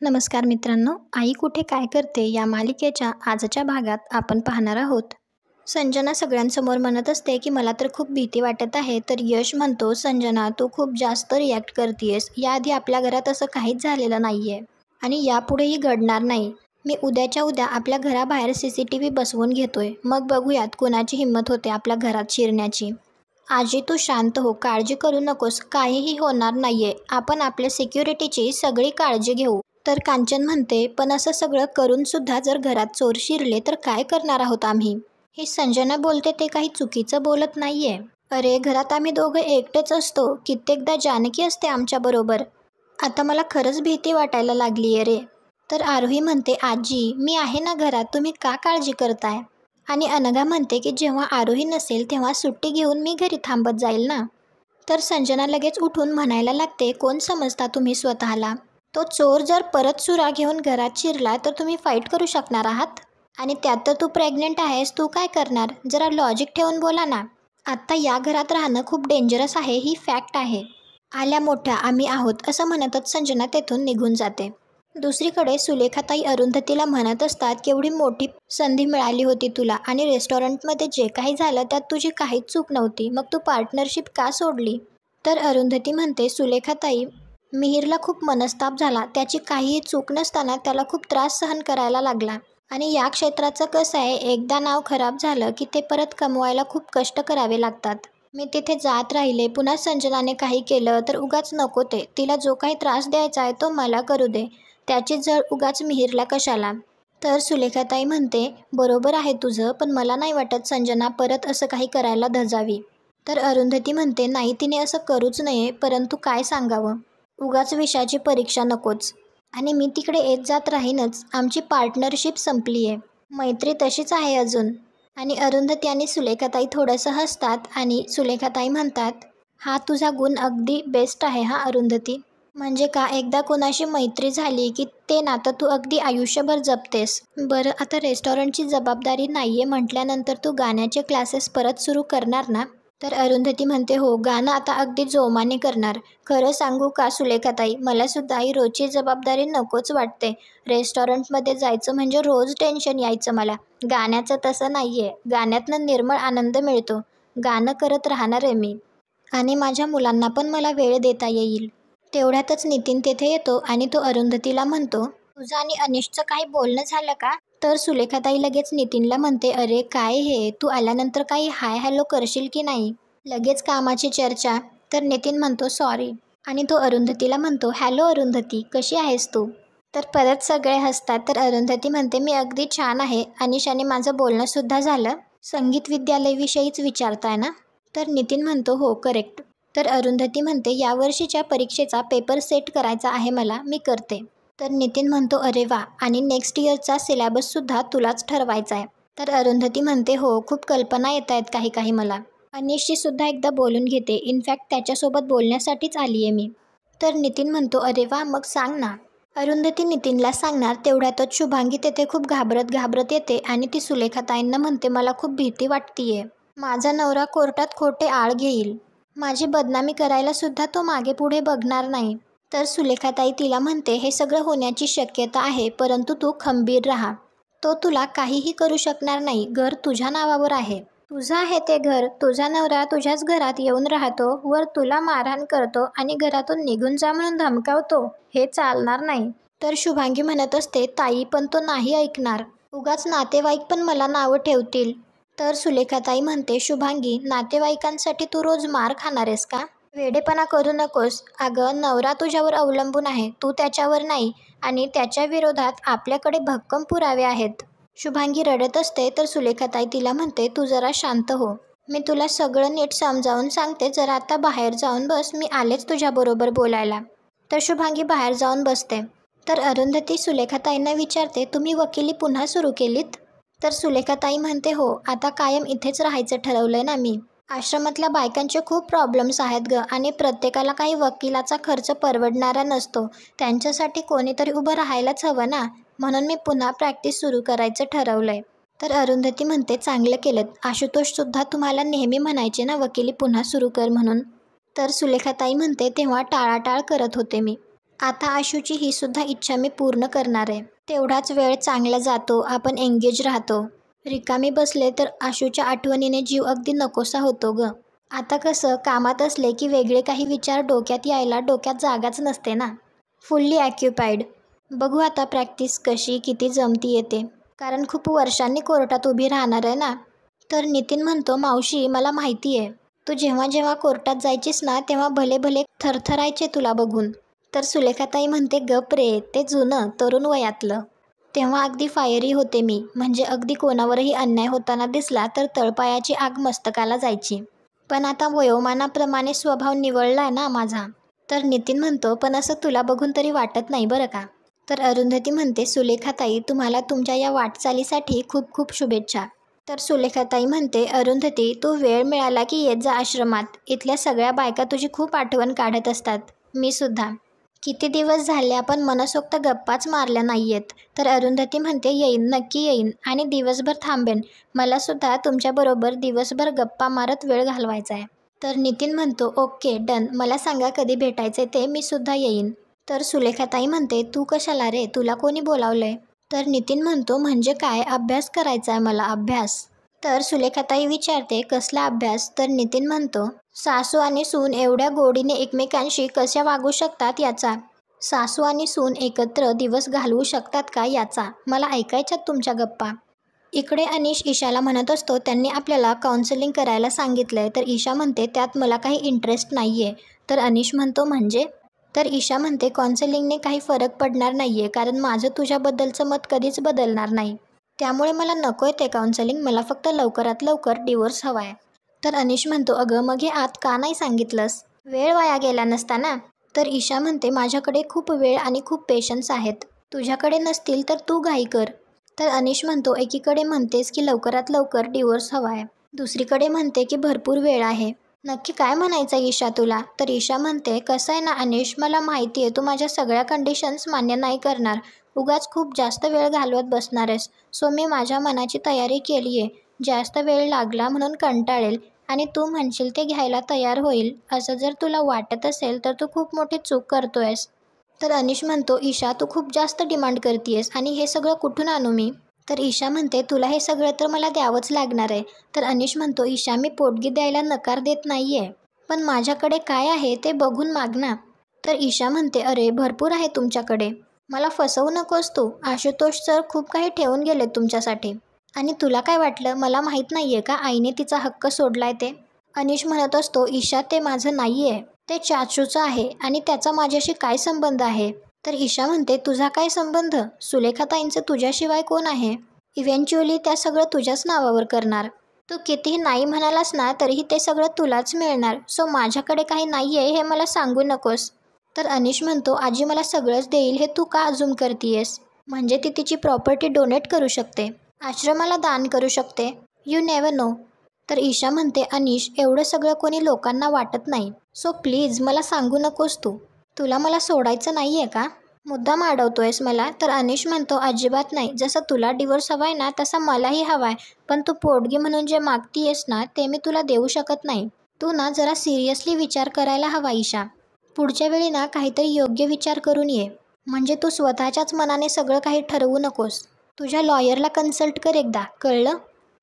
नमस्कार मित्रांनो, आई कुठे काय करते या मालिकेच्या आजच्या भागात आपण पाहणार आहोत. संजना सगळ्यांसमोर म्हणत असते की मला तर खूप भीती वाटत आहे. तर यश म्हणतो, संजना तू खूप जास्त रिॲक्ट करतेस. याआधी आपल्या घरात असं काहीच झालेलं नाही आहे आणि यापुढेही घडणार नाही. मी उद्याच्या उद्या आपल्या घराबाहेर CCTV बसवून घेतोय. मग बघूयात कोणाची हिंमत होते आपल्या घरात शिरण्याची. आजी तू शांत हो, काळजी करू नकोस, काहीही होणार नाहीये. आपण आपल्या सिक्युरिटीची सगळी काळजी घेऊ. तर कांचन म्हणते, पण असं सगळं करून सुद्धा जर घरात चोर शिरले तर काय करणार आहोत आम्ही? ही संजना बोलते ते काही चुकीचं बोलत नाहीये. अरे घरात आम्ही दोघं एकटेच असतो, कित्येकदा जानकी असते आमच्याबरोबर. आता मला खरंच भीती वाटायला लागलीये रे. तर आरोही म्हणते, आजी मी आहे ना घरात, तुम्ही का काळजी करताय? आणि अनघा म्हणते की जेव्हा आरोही नसेल तेव्हा सुट्टी घेऊन मी घरी थांबत जाईल ना. तर संजना लगेच उठून म्हणायला लागते, कोण समजता तुम्ही स्वतःला? तो चोर जर परत सुरा घेऊन घरात शिरला तर तुम्ही फाईट करू शकणार आहात? आणि त्यात तर तू प्रेग्नेंट आहेस, तू काय करणार? जरा लॉजिक ठेवून बोला ना. आत्ता या घरात राहणं खूप डेंजरस आहे, ही फॅक्ट आहे. आल्या मोठ्या आम्ही आहोत असं म्हणतच संजना तेथून निघून जाते. दुसरीकडे सुलेखाताई अरुंधतीला म्हणत असतात, केवढी मोठी संधी मिळाली होती तुला आणि रेस्टॉरंटमध्ये जे काही झालं त्यात तुझी काहीच चूक नव्हती, मग तू पार्टनरशिप का सोडली? तर अरुंधती म्हणते, सुलेखाताई मिहिरला खूप मनस्ताप झाला. त्याची काहीही चूक नसताना त्याला खूप त्रास सहन करायला लागला. आणि या क्षेत्राचं कसं आहे, एकदा नाव खराब झालं की ते परत कमवायला खूप कष्ट करावे लागतात. मी तिथे जात राहिले, पुन्हा संजनाने काही केलं तर उगाच नको ते. तिला जो काही त्रास द्यायचा आहे तो मला करू दे. त्याची जळ उगाच मिहिरला कशाला? तर सुलेखाताई म्हणते, बरोबर आहे तुझं, पण मला नाही वाटत संजना परत असं काही करायला धजावी. तर अरुंधती म्हणते, नाही तिने असं करूच नये, परंतु काय सांगावं? उगाच विषयाची परीक्षा नकोच. आणि मी तिकडे येत जात राहीनच. आमची पार्टनरशिप संपली आहे, मैत्री तशीच आहे अजून. आणि अरुंधती आणि सुलेखाताई थोडंसं हसतात आणि सुलेखाताई म्हणतात, हा तुझा गुण अगदी बेस्ट आहे हा अरुंधती. म्हणजे का एकदा कोणाशी मैत्री झाली की ते नातं तू अगदी आयुष्यभर जपतेस. बरं आता रेस्टॉरंटची जबाबदारी नाही आहे म्हटल्यानंतर तू गाण्याचे क्लासेस परत सुरू करणार ना? तर अरुंधती म्हणते, हो गाणं आता अगदी जोमाने करणार. खरं सांगू का सुलेखाताई, मला सुद्धा ही रोजची जबाबदारी नकोच वाटते. रेस्टॉरंटमध्ये जायचं म्हणजे रोज टेन्शन यायचं मला. गाण्याचं तसं नाही आहे, गाण्यातनं निर्मळ आनंद मिळतो. गाणं करत राहणार आहे मी आणि माझ्या मुलांना पण मला वेळ देता येईल. तेवढ्यातच नितीन तेथे येतो आणि तो अरुंधतीला म्हणतो, तुझं आणि अनिशचं काही बोलणं झालं का? तर सुलेखाताई लगेच नितीनला म्हणते, अरे काय हे, तू आल्यानंतर काही हाय हॅलो करशील की नाही? लगेच कामाची चर्चा. तर नितीन म्हणतो सॉरी. आणि तो अरुंधतीला म्हणतो, हॅलो अरुंधती कशी आहेस तू? तर परत सगळे हसतात. तर अरुंधती म्हणते, मी अगदी छान आहे. अनिशाने माझं बोलणंसुद्धा झालं. संगीत विद्यालयाविषयीच विचारताय ना? तर नितीन म्हणतो, हो करेक्ट. तर अरुंधती म्हणते, यावर्षीच्या परीक्षेचा पेपर सेट करायचा आहे मला, मी करते. तर नितीन म्हणतो, अरे वा, आणि नेक्स्ट इयरचा सिलेबससुद्धा तुलाच ठरवायचा आहे. तर अरुंधती म्हणते, हो खूप कल्पना येत आहेत काही काही मला. अनिशशी सुद्धा एकदा बोलून घेते, इनफॅक्ट त्याच्यासोबत बोलण्यासाठीच आली आहे मी. तर नितीन म्हणतो, अरे वा मग सांग ना. अरुंधती नितीनला सांगणार तेवढ्यातच शुभांगी तेथे खूप घाबरत येते आणि ती सुलेखाताईंना म्हणते, मला खूप भीती वाटतीये. माझा नवरा कोर्टात खोटे आळ घेईल. माझी बदनामी करायला सुद्धा तो मागे पुढे बघणार नाही. तर सुलेखाताई तिला म्हणते, हे सगळं होण्याची शक्यता आहे, परंतु तू खंबीर राहा. तो तुला काहीही करू शकणार नाही. घर तुझ्या नावावर आहे, तुझं आहे ते घर. तुझा नवरा तुझ्याच घरात येऊन राहतो, वर तुला मारहाण करतो आणि घरातून निघून जा म्हणून धमकावतो. हे चालणार नाही. तर शुभांगी म्हणत असते, ताई पण तो नाही ऐकणार. उगाच नातेवाईक पण मला नावं ठेवतील. तर सुलेखाताई म्हणते, शुभांगी नातेवाईकांसाठी तू रोज मार खाणार आहेस का? वेडेपणा करू नकोस. अगं नवरा तुझ्यावर अवलंबून आहे, तू त्याच्यावर नाही. आणि त्याच्या विरोधात आपल्याकडे भक्कम पुरावे आहेत. शुभांगी रडत असते. तर सुलेखाताई तिला म्हणते, तू जरा शांत हो. मी तुला सगळं नीट समजावून सांगते, जरा आता बाहेर जाऊन बस, मी आलेच तुझ्याबरोबर बोलायला. तर शुभांगी बाहेर जाऊन बसते. तर अरुंधती सुलेखाताईंना विचारते, तुम्ही वकिली पुन्हा सुरू केलीत? तर सुलेखाताई म्हणते, हो आता कायम इथेच राहायचं ठरवलंय ना मी. आश्रमातल्या बायकांचे खूप प्रॉब्लेम्स आहेत ग, आणि प्रत्येकाला काही वकिलाचा खर्च परवडणारा नसतो. त्यांच्यासाठी कोणीतरी उभं राहायलाच हवं ना, म्हणून मी पुन्हा प्रॅक्टिस सुरू करायचं ठरवलंय. तर अरुंधती म्हणते, चांगलं केलं. आशुतोषसुद्धा तुम्हाला नेहमी म्हणायचे ना वकिली पुन्हा सुरू कर म्हणून. तर सुलेखाताई म्हणते, तेव्हा टाळाटाळ करत होते मी. आता आशूची ही सुद्धा इच्छा मी पूर्ण करणार आहे. तेवढाच वेळ चांगला जातो, आपण एंगेज राहतो. रिकामी बसले तर आशूच्या आठवणीने जीव अगदी नकोसा होतो ग. आता कसं कामात असले की वेगळे काही विचार डोक्यात यायला डोक्यात जागाच नसते ना. Fully occupied. बघू आता प्रॅक्टिस कशी किती जमती येते, कारण खूप वर्षांनी कोर्टात उभी राहणार आहे ना. तर नितीन म्हणतो, मावशी मला माहिती आहे, तू जेव्हा जेव्हा कोर्टात जायचीस ना तेव्हा भले भले थरथरायचे तुला बघून. तर सुलेखाताई म्हणते, गप रे, ते जुनं तरुण वयातलं. तेव्हा अगदी फायरी होते मी, म्हणजे अगदी कोणावरही अन्याय होताना दिसला तर तळपायाची आग मस्तकाला जायची. पण आता वयोमानाप्रमाणे स्वभाव निवळलाय ना माझा. तर नितीन म्हणतो, पण असं तुला बघून तरी वाटत नाही बरं का. तर अरुंधती म्हणते, सुलेखाताई तुम्हाला तुमच्या या वाटचालीसाठी खूप खूप शुभेच्छा. तर सुलेखाताई म्हणते, अरुंधती तू वेळ मिळाला की येत जा आश्रमात, इथल्या सगळ्या बायका तुझी खूप आठवण काढत असतात, मी सुद्धा. किती दिवस झाले आपण मनसोक्त गप्पाच मारल्या नाहीयेत. तर अरुंधती म्हणते, येईन, नक्की येईन आणि दिवसभर थांबेन, मला सुद्धा तुमच्याबरोबर दिवसभर गप्पा मारत वेळ घालवायचा आहे. तर नितीन म्हणतो, ओके डन, मला सांगा कधी भेटायचे ते, मी सुद्धा येईन. तर सुलेखाताई म्हणते, तू कशाला रे, तुला कोणी बोलावलंय. तर नितीन म्हणतो, म्हणजे काय, अभ्यास करायचा आहे मला, अभ्यास. तर सुलेखाताई विचारते, कसला अभ्यास. तर नितीन म्हणतो, सासू आणि सून एवढ्या गोडीने एकमेकांशी कशा वागू शकतात याचा, सासू आणि सून एकत्र दिवस घालवू शकतात का याचा, मला ऐकायच्यात तुमच्या गप्पा. इकडे अनिश ईशाला म्हणत असतो, त्यांनी आपल्याला काउन्सिलिंग करायला सांगितलंय. तर ईशा म्हणते, त्यात मला काही इंटरेस्ट नाही आहे. तर अनिश म्हणतो, म्हणजे. तर ईशा म्हणते, काउन्सिलिंगने काही फरक पडणार नाही आहे, कारण माझं तुझ्याबद्दलचं मत कधीच बदलणार नाही, त्यामुळे मला नको आहे ते काउन्सिलिंग, मला फक्त लवकरात लवकर डिवोर्स हवा आहे. तर अनिश म्हणतो, अगं मग हे आत का नाही सांगितलंस, वेळ वाया गेला नसता ना. तर ईशा म्हणते, माझ्याकडे खूप वेळ आणि खूप पेशन्स आहेत, तुझ्याकडे नसतील तर तू घाई कर. तर अनिश म्हणतो, एकीकडे म्हणतेस की लवकरात लवकर डिवोर्स हवा आहे, दुसरीकडे म्हणते की भरपूर वेळ आहे, नक्की काय म्हणायचं ईशा तुला. तर ईशा म्हणते, कसं आहे ना अनिश, मला माहिती आहे तू माझ्या सगळ्या कंडिशन्स मान्य नाही करणार, उगाच खूप जास्त वेळ घालवत बसणार आहेस. सो मी माझ्या मनाची तयारी केली आहे, जास्त वेळ लागला म्हणून कंटाळेल आणि तू म्हणशील ते घ्यायला तयार होईल, असं जर तुला वाटत असेल तर तू खूप मोठी चूक करतोयस. तर अनिश म्हणतो, ईशा तू खूप जास्त डिमांड करतीयस आणि हे सगळं कुठून आणू मी. तर ईशा म्हणते, तुला हे सगळं तर मला द्यावंच लागणार आहे. तर अनिश म्हणतो, ईशा मी पोटगी द्यायला नकार देत नाही आहे, पण माझ्याकडे काय आहे ते बघून माग ना. तर ईशा म्हणते, अरे भरपूर आहे तुमच्याकडे, मला फसवू नकोस तू, आशुतोष सर खूप काही ठेवून गेले तुमच्यासाठी. आणि तुला काय वाटलं, मला माहीत नाही आहे का आईने तिचा हक्क सोडलाय ते. अनिश म्हणत असतो, ईशा ते माझं नाही आहे, ते चाचूचं आहे आणि त्याचा माझ्याशी काय संबंध आहे. तर ईशा म्हणते, तुझा काय संबंध, सुलेखाताईंचं तुझ्याशिवाय कोण आहे, इव्हेंच्युअली त्या सगळं तुझ्याच नावावर करणार, तू कितीही नाही म्हणालास ना तरीही ते सगळं तुलाच मिळणार, सो माझ्याकडे काही नाही आहे हे मला सांगू नकोस. तर अनिश म्हणतो, आजी मला सगळंच देईल हे तू का अजूम करतीयस, म्हणजे ती तिची प्रॉपर्टी डोनेट करू शकते, आश्रमाला दान करू शकते, यू नेव्हर नो. तर ईशा म्हणते, अनिश एवढं सगळं कोणी लोकांना वाटत नाही, सो प्लीज मला सांगू नकोस तू, तुला मला सोडायचं नाही आहे का, मुद्दाम अडवतोयस मला. तर अनिश म्हणतो, अजिबात नाही, जसं तुला डिवोर्स हवा आहे ना तसा मलाही हवा आहे, पण तू पोटगी म्हणून जे मागतीयस ना ते मी तुला देऊ शकत नाही. तू ना जरा सिरियसली विचार करायला हवा ईशा, पुढच्या वेळी ना काहीतरी योग्य विचार करून ये, म्हणजे तू स्वतःच्याच मनाने सगळं काही ठरवू नकोस, तुझ्या लॉयरला कन्सल्ट कर एकदा, कळलं.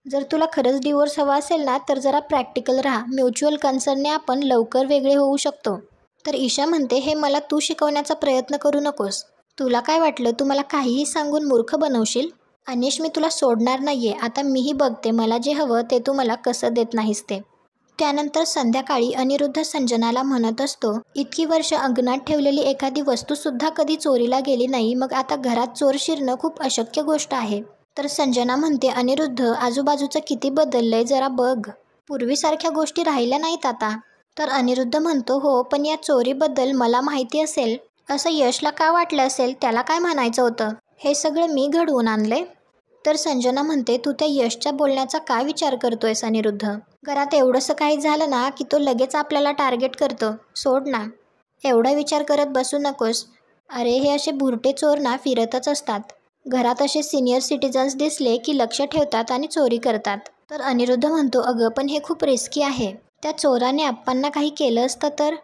जर तुला खरंच डिवोर्स हवा असेल ना तर जरा प्रॅक्टिकल राहा, म्युच्युअल कन्सर्नने आपण लवकर वेगळे होऊ शकतो. तर ईशा म्हणते, हे मला तू शिकवण्याचा प्रयत्न करू नकोस, तुला काय वाटलं तू मला काहीही सांगून मूर्ख बनवशील. अनिश मी तुला सोडणार नाहीये, आता मीही बघते मला जे हवं ते तू मला कसं देत नाहीस ते. त्यानंतर संध्याकाळी अनिरुद्ध संजनाला म्हणत असतो, इतकी वर्ष अंगणात ठेवलेली एखादी वस्तूसुद्धा कधी चोरीला गेली नाही, मग आता घरात चोर शिरणं खूप अशक्य गोष्ट आहे. तर संजना म्हणते, अनिरुद्ध आजूबाजूचं किती बदललंय जरा बघ, पूर्वीसारख्या गोष्टी राहिल्या नाहीत आता. तर अनिरुद्ध म्हणतो, हो पण या चोरीबद्दल मला माहिती असेल असं यशला का वाटलं असेल, त्याला काय म्हणायचं होतं, हे सगळं मी घडवून आणलंय. तर संजना म्हणते, तू त्या यशच्या बोलण्याचा काय विचार करतोयस अनिरुद्ध, घरात एवढंसं काही झालं ना की तो लगेच आपल्याला टार्गेट करतो, सोड ना, एवढा विचार करत बसू नकोस. अरे हे असे भुरटे चोर ना फिरतच असतात, घरात असे सिनियर सिटिझन्स दिसले की लक्ष ठेवतात आणि चोरी करतात. तर अनिरुद्ध म्हणतो, अगं पण हे खूप रिस्की आहे, त्या चोराने आप्पांना काही केलं असतं तर.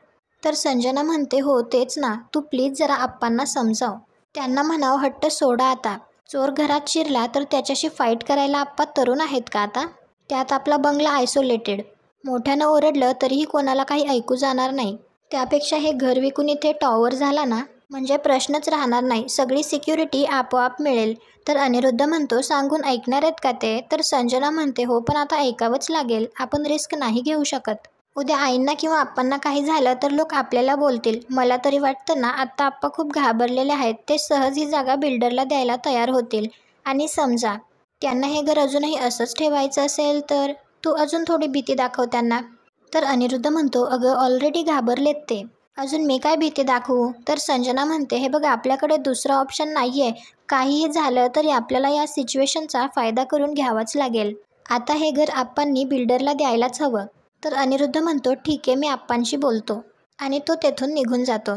तर संजना म्हणते हो तेच ना, तू प्लीज जरा आप्पांना समजाव. त्यांना म्हणावं हट्ट सोडा आता. चोर घरात शिरला तर त्याच्याशी फाईट करायला आप्पा तरुण आहेत का आता? त्यात आपला बंगला आयसोलेटेड. मोठ्यानं ओरडलं तरीही कोणाला काही ऐकू जाणार नाही. त्यापेक्षा हे घर विकून इथे टॉवर झाला ना, म्हणजे प्रश्नच राहणार नाही. सगळी सिक्युरिटी आपोआप मिळेल. तर अनिरुद्ध म्हणतो सांगून ऐकणार आहेत का ते? तर संजना म्हणते हो पण आता ऐकावंच लागेल. आपण रिस्क नाही घेऊ शकत. उद्या आईंना किंवा आप्पांना काही झालं तर लोक आपल्याला बोलतील. मला तरी वाटतं ना आत्ता आप्पा खूप घाबरलेले आहेत. ते सहज ही जागा बिल्डरला द्यायला तयार होतील. आणि समजा त्यांना हे घर अजूनही असंच ठेवायचं असेल तर तू अजून थोडी भीती दाखव त्यांना. तर अनिरुद्ध म्हणतो अगं ऑलरेडी घाबरलेत ते, अजून मी काय भीती दाखवू? तर संजना म्हणते हे बघा आपल्याकडे दुसरं ऑप्शन नाही आहे. काहीही झालं तरी आपल्याला या सिच्युएशनचा फायदा करून घ्यावाच लागेल. आता हे घर आप्पांनी बिल्डरला द्यायलाच हवं. तर अनिरुद्ध म्हणतो ठीक आहे मी आप्पांशी बोलतो. आणि तो तेथून निघून जातो.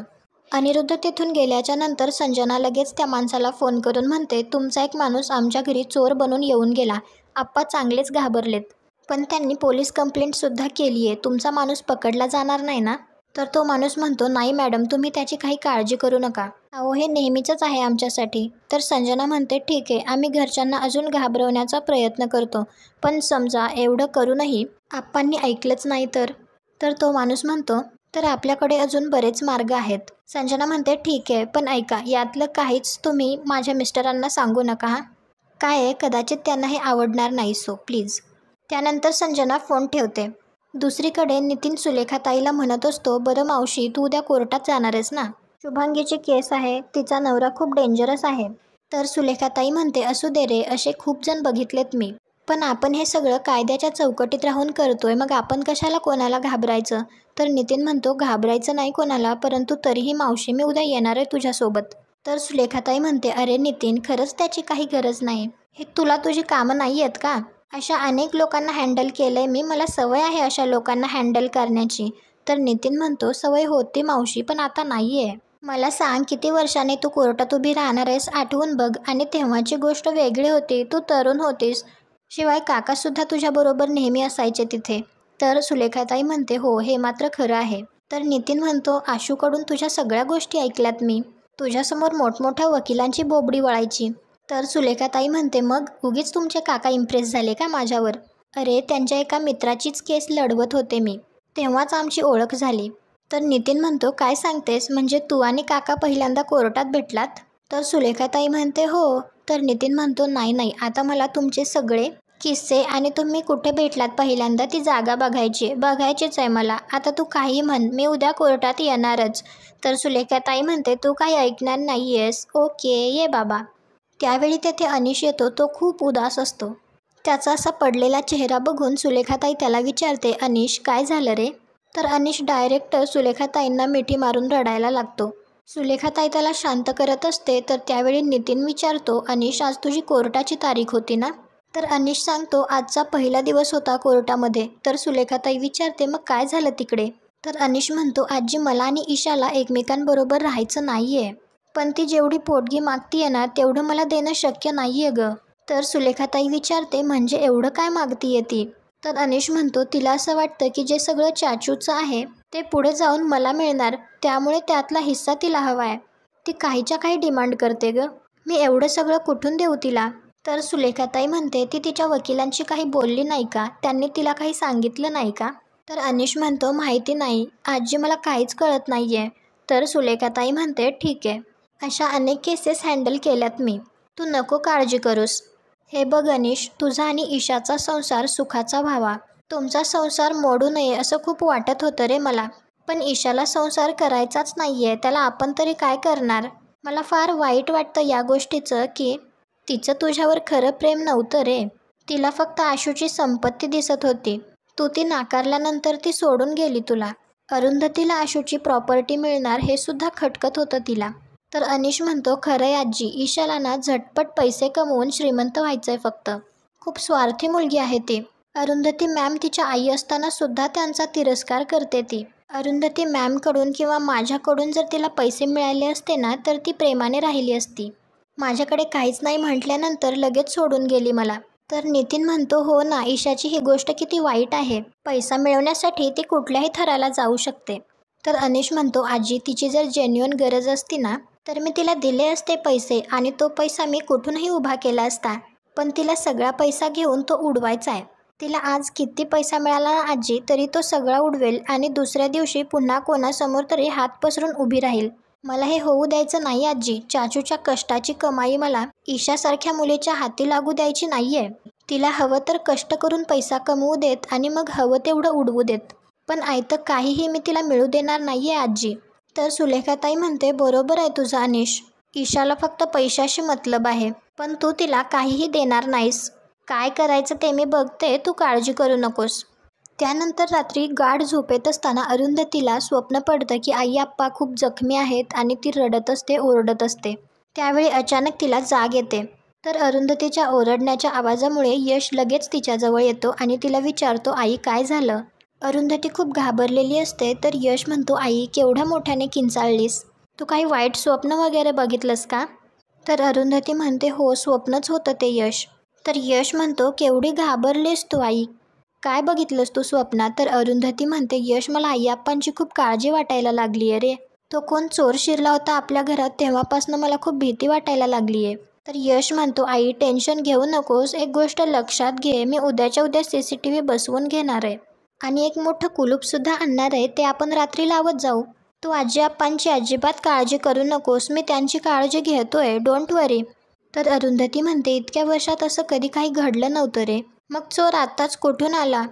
अनिरुद्ध तेथून गेल्याच्या नंतर संजना लगेच त्या माणसाला फोन करून म्हणते तुमचा एक माणूस आमच्या घरी चोर बनून येऊन गेला. आप्पा चांगलेच घाबरलेत. पण त्यांनी पोलीस कंप्लेंटसुद्धा केली आहे. तुमचा माणूस पकडला जाणार नाही ना? तर तो माणूस म्हणतो नाही मॅडम तुम्ही त्याची काही काळजी करू नका. अहो हे नेहमीचंच आहे आमच्यासाठी. तर संजना म्हणते ठीक आहे आम्ही घरच्यांना अजून घाबरवण्याचा प्रयत्न करतो. पण समजा एवढं करूनही आप्पांनी ऐकलंच नाही तर? तर तो माणूस म्हणतो तर आपल्याकडे अजून बरेच मार्ग आहेत. संजना म्हणते ठीक आहे पण ऐका यातलं काहीच तुम्ही माझ्या मिस्टरांना सांगू नका हां. काय आहे कदाचित त्यांना हे आवडणार नाही सो प्लीज. त्यानंतर संजना फोन ठेवते. दुसरीकडे नितीन सुलेखाताईला म्हणत असतो बरं मावशी तू उद्या कोर्टात जाणार आहेस ना? शुभांगीची केस आहे. तिचा नवरा खूप डेंजरस आहे. तर सुलेखाताई म्हणते असू दे रे असे खूप जण बघितलेत मी. पण आपण हे सगळं कायद्याच्या चौकटीत राहून करतोय मग आपण कशाला कोणाला घाबरायचं? तर नितीन म्हणतो घाबरायचं नाही कोणाला परंतु तरीही मावशी मी उद्या येणार आहे तुझ्यासोबत. तर सुलेखाताई म्हणते अरे नितीन खरंच त्याची काही गरज नाही. हे तुला तुझी कामं नाही आहेत का? अशा अनेक लोकांना हँडल केलंय मी. मला सवय आहे अशा लोकांना हँडल करण्याची. तर नितीन म्हणतो सवय होती मावशी पण आता नाही आहे. मला सांग किती वर्षाने तू कोर्टात उभी राहणार आहेस आठवून बघ. आणि तेव्हाची गोष्ट वेगळी होती. तू तरुण होतीस. शिवाय काकासुद्धा तुझ्याबरोबर नेहमी असायचे तिथे. तर सुलेखाताई म्हणते हो हे मात्र खरं आहे. तर नितीन म्हणतो आशूकडून तुझ्या सगळ्या गोष्टी ऐकल्यात मी. तुझ्यासमोर मोठमोठ्या वकिलांची बोबडी वळायची. तर सुलेखाताई म्हणते मग उगीच तुमचे काका इम्प्रेस झाले का माझ्यावर? अरे त्यांच्या एका मित्राचीच केस लढवत होते मी. तेव्हाच आमची ओळख झाली. तर नितीन म्हणतो काय सांगतेस म्हणजे तू आणि काका पहिल्यांदा कोर्टात भेटलात? तर सुलेखाताई म्हणते हो. तर नितीन म्हणतो नाही आता मला तुमचे सगळे किस्से आणि तुम्ही कुठे भेटलात पहिल्यांदा ती जागा बघायचीच आहे मला. आता तू काही म्हण मी उद्या कोर्टात येणारच. तर सुलेखाताई म्हणते तू काही ऐकणार नाही आहेस. ओके ये बाबा. त्यावेळी तेथे अनिश येतो. तो खूप उदास असतो. त्याचा असा पडलेला चेहरा बघून सुलेखाताई त्याला विचारते अनिश काय झालं रे? तर अनिश डायरेक्ट सुलेखाताईंना मिठी मारून रडायला लागतो. सुलेखाताई त्याला शांत करत असते. तर त्यावेळी नितीन विचारतो अनिश आज तुझी कोर्टाची तारीख होती ना? तर अनिश सांगतो आजचा पहिला दिवस होता कोर्टामध्ये. तर सुलेखाताई विचारते मग काय झालं तिकडे? तर अनिश म्हणतो आजी मला आणि ईशाला एकमेकांबरोबर राहायचं नाही आहे. पण ती जेवढी पोटगी मागतीये ना तेवढं मला देणं शक्य नाही आहे गं. तर सुलेखाताई विचारते म्हणजे एवढं काय मागतीये ती? तर अनिश म्हणतो तिला असं वाटतं की जे सगळं चाचूचं आहे ते पुढे जाऊन मला मिळणार. त्यामुळे त्यातला हिस्सा तिला हवा आहे. ती काहीच्या काही डिमांड करते गं. मी एवढं सगळं कुठून देऊ तिला? तर सुलेखाताई म्हणते ती तिच्या वकिलांशी काही बोलली नाही का? त्यांनी तिला काही सांगितलं नाही का? तर अनिश म्हणतो माहिती नाही आजी मला काहीच कळत नाही आहे. तर सुलेखाताई म्हणते ठीक आहे. अशा अनेक केसेस हँडल केल्यात मी. तू नको काळजी करूस. हे बघ अनिश तुझा आणि ईशाचा संसार सुखाचा व्हावा. तुमचा संसार मोडू नये असं खूप वाटत होतं रे मला. पण ईशाला संसार करायचाच नाही आहे. त्याला आपण तरी काय करणार? मला फार वाईट वाटतं या गोष्टीचं की तिचं तुझ्यावर खरं प्रेम नव्हतं रे. तिला फक्त आशूची संपत्ती दिसत होती. तू ती नाकारल्यानंतर ती सोडून गेली तुला. अरुंधतीला आशूची प्रॉपर्टी मिळणार हे सुद्धा खटकत होतं तिला. तर अनिश म्हणतो खरंय आजी ईशाला ना झटपट पैसे कमवून श्रीमंत व्हायचंय फक्त. खूप स्वार्थी मुलगी आहे ती. अरुंधती मॅम तिच्या आई असताना सुद्धा त्यांचा तिरस्कार करते ती. अरुंधती मॅमकडून किंवा माझ्याकडून जर तिला पैसे मिळाले असते ना तर ती प्रेमाने राहिली असती. माझ्याकडे काहीच नाही म्हटल्यानंतर लगेच सोडून गेली मला. तर नितीन म्हणतो हो ना ईशाची ही गोष्ट किती वाईट आहे. पैसा मिळवण्यासाठी ती कुठल्याही थराला जाऊ शकते. तर अनिश म्हणतो, आजी तिची जर जेन्युइन गरज असती ना तर मी तिला दिले असते पैसे आणि तो पैसा मी कुठूनही उभा केला असता. पण तिला सगळा पैसा घेऊन तो उडवायचा आहे. तिला आज किती पैसा मिळाला ना आजी तरी तो सगळा उडवेल आणि दुसऱ्या दिवशी पुन्हा कोणासमोर तरी हात पसरून उभी राहील. मला हे होऊ द्यायचं नाही आजी. चाचूच्या कष्टाची कमाई मला ईशासारख्या मुलीच्या हाती लागू द्यायची नाहीये. तिला हवं तर कष्ट करून पैसा कमवू देत आणि मग हवं तेवढं उडवू देत. पण आयतं काहीही मी तिला मिळू देणार नाहीये आजी. तर सुलेखाताई म्हणते, बरोबर आहे तुझं अनिश. ईशाला फक्त पैशाशी मतलब आहे. पण तू तिला काहीही देणार नाहीस. काय करायचं ते मी बघते, तू काळजी करू नकोस. त्यानंतर रात्री गाढ झोपेत असताना अरुंधतीला स्वप्न पडतं की आई आप्पा खूप जखमी आहेत आणि ती रडत असते, ओरडत असते. त्यावेळी अचानक तिला जाग येते. तर अरुंधतीच्या ओरडण्याच्या आवाजामुळे यश लगेच तिच्याजवळ येतो आणि तिला विचारतो, आई काय झालं? अरुंधती खूप घाबरलेली असते. तर यश म्हणतो, आई केवढ्या मोठ्याने किंचाळलीस? तू काही वाईट स्वप्न वगैरे बघितलंस का? तर अरुंधती म्हणते, हो स्वप्नच होतं ते यश. तर यश म्हणतो, केवढी घाबरलीस तू आई? काय बघितलंस तू स्वप्नात? तर अरुंधती म्हणते, यश मला आई आप्पांची खूप काळजी वाटायला लागली आहे रे. तो कोण चोर शिरला होता आपल्या घरात तेव्हापासून मला खूप भीती वाटायला लागली आहे. तर यश म्हणतो, आई टेन्शन घेऊ नकोस. एक गोष्ट लक्षात घे, मी उद्याच्या उद्या CCTV बसवून घेणार आहे आणि एक मोठं कुलूपसुद्धा आणणार आहे. ते आपण रात्री लावत जाऊ. तू आजी आप्पांची अजिबात काळजी करू नकोस. मी त्यांची काळजी घेतोय, डोंट वरी. तर अरुंधती म्हणते, इतक्या वर्षात असं कधी काही घडलं नव्हतं रे. मग चोर आत्ताच कुठून आला?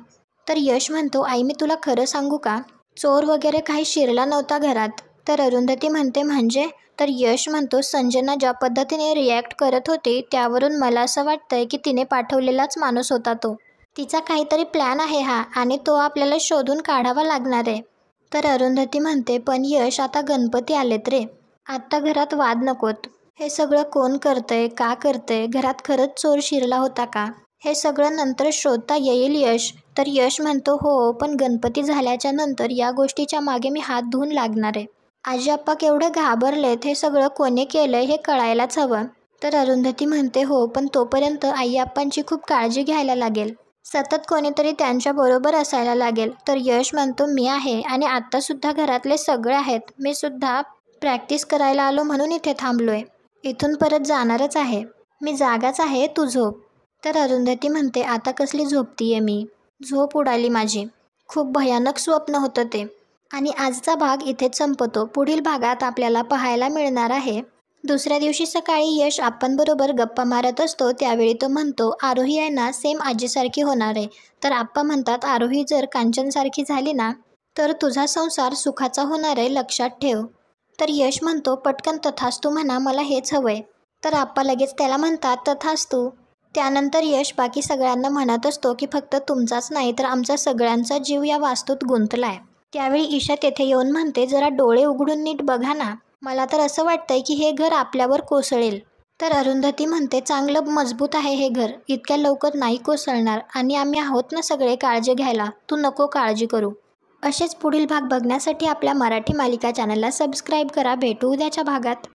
तर यश म्हणतो, आई मी तुला खरं सांगू का? चोर वगैरे काही शिरला नव्हता घरात. तर अरुंधती म्हणते, म्हणजे? तर यश म्हणतो, संजना ज्या पद्धतीने रिॲक्ट करत होती त्यावरून मला असं वाटतंय की तिने पाठवलेलाच माणूस होता तो. तिचा काहीतरी प्लॅन आहे हा आणि तो आपल्याला शोधून काढावा लागणार आहे. तर अरुंधती म्हणते, पण यश आता गणपती आलेत रे. आत्ता घरात वाद नकोत. हे सगळं कोण करतंय, का करतंय? घरात खरंच चोर शिरला होता का? हे सगळं नंतर शोधता येईल यश. तर यश म्हणतो, हो पण गणपती झाल्याच्या नंतर या गोष्टीच्या मागे मी हात धुवून लागणार आहे. आजी आप्पा केवढे घाबरलेत, हे सगळं कोणी केलंय हे कळायलाच हवं. तर अरुंधती म्हणते, हो पण तोपर्यंत आई आप्पांची खूप काळजी घ्यायला लागेल. सतत कोणीतरी त्यांच्याबरोबर असायला लागेल. तर यश म्हणतो, मी आहे आणि आत्तासुद्धा घरातले सगळे आहेत. मी सुद्धा प्रॅक्टिस करायला आलो म्हणून इथे थांबलोय. इथून परत जाणारच आहे. मी जागाच आहे, तू झोप. तर अरुंधती म्हणते, आता कसली झोपतीये मी? झोप उडाली माझी. खूप भयानक स्वप्न होतं ते. आणि आजचा भाग इथेच संपतो. पुढील भागात आपल्याला पाहायला मिळणार आहे. दुसऱ्या दिवशी सकाळी यश आप्पांबरोबर गप्पा मारत असतो. त्यावेळी तो म्हणतो, आरोही आहे ना सेम आजीसारखी होणार आहे. तर आप्पा म्हणतात, आरोही जर कांचनसारखी झाली ना तर तुझा संसार सुखाचा होणार आहे, लक्षात ठेव. तर यश म्हणतो, पटकन तथास्तू म्हणा, मला हेच हवंय. तर आप्पा लगेच त्याला म्हणतात, तथास्तू. त्यानंतर यश बाकी सगळ्यांना म्हणत असतो की फक्त तुमचाच नाही तर आमचा सगळ्यांचा जीव या वास्तूत गुंतलाय. त्यावेळी ईशा तेथे येऊन म्हणते, जरा डोळे उघडून नीट बघा ना. मला तर असं वाटतंय की हे घर आपल्यावर कोसळेल. तर अरुंधती म्हणते, चांगलं मजबूत आहे हे घर, इतक्या लवकर नाही कोसळणार आणि आम्ही आहोत ना सगळे काळजी घ्यायला, तू नको काळजी करू. असेच पुढील भाग बघण्यासाठी आपल्या मराठी मालिका चॅनलला सबस्क्राईब करा. भेटू उद्याच्या भागात.